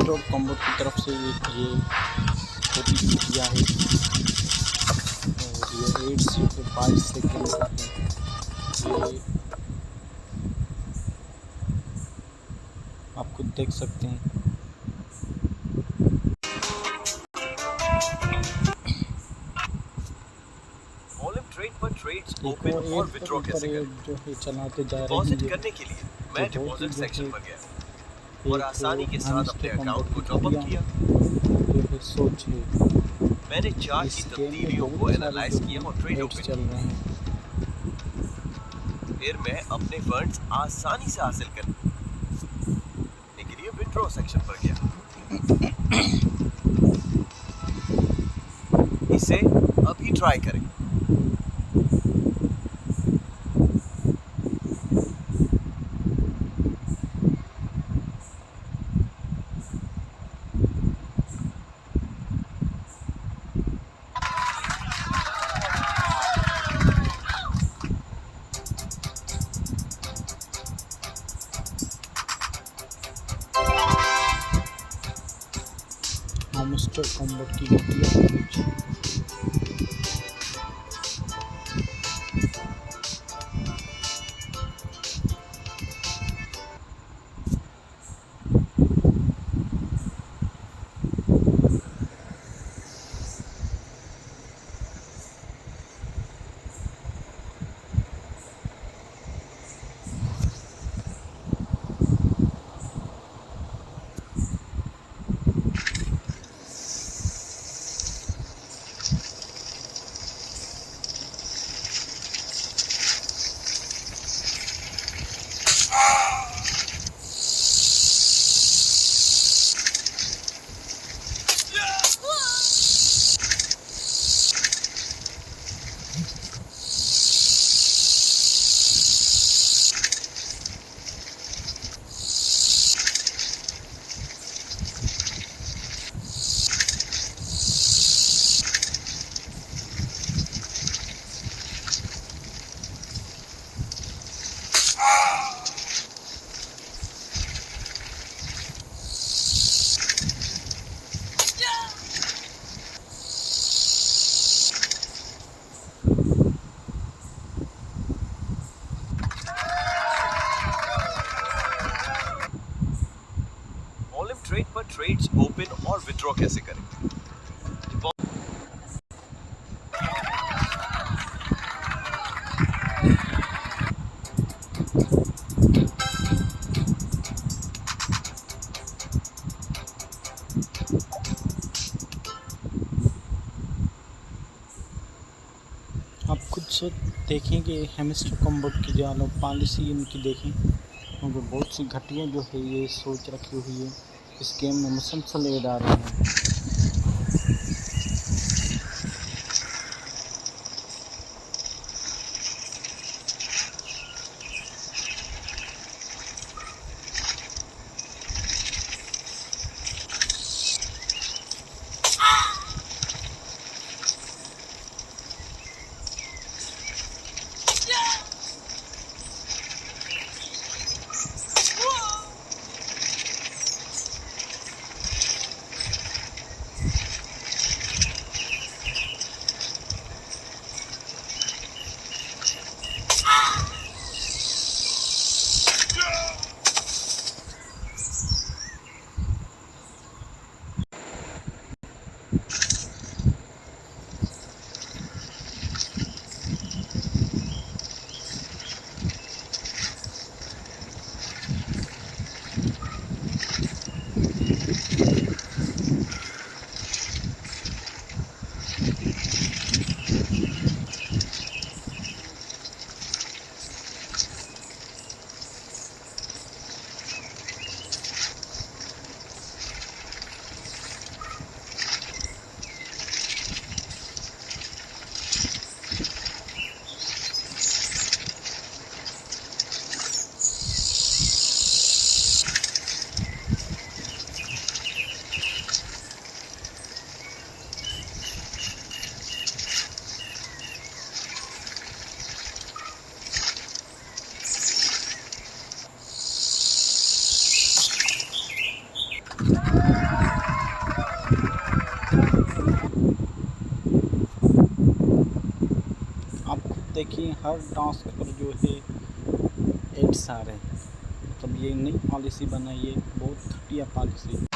Mister combo की तरफ से एक ये OTC दिया है और ये 8 से 22 सेकेंड का है। ये आप खुद देख सकते हैं। एक और एड पर ऊपर एड जो है चलाते जा रहे हैं। ये करने के लिए तो मैं बहुत ही डिपॉजिट जो सेक्शन है पर गया और आसानी के साथ मिस्टर अपने कॉम्बो अकाउंट की को टॉप अप घटिया किया। जो है सोच है। मैंने चार्ट इस की गेम में तब्दीलियों को बहुत सारे एनालाइज जो किया और है ट्रेड एड्स ओपन चल रहे हैं। फिर मैं अपने फंड्स आसानी से हासिल करने के लिए विड्रॉ सेक्शन पर गया। इसे अभी ट्राई करें। मिस्टर कॉम्बो की घटिया सोच। ट्रेड पर ट्रेड्स ओपन और विड्रॉ कैसे करें। आप खुद से देखें कि हैमस्टर कॉम्बो की जो लोग पॉलिसी इनकी देखें, क्योंकि बहुत सी घटिया जो है ये सोच रखी हुई है। इस गेम में मुसलसल ऐड आ रहे हैं। देखिए हर टास्क पर जो है एड्स आ रहे हैं। मतलब ये नई पॉलिसी बनाई है, बहुत घटिया पॉलिसी।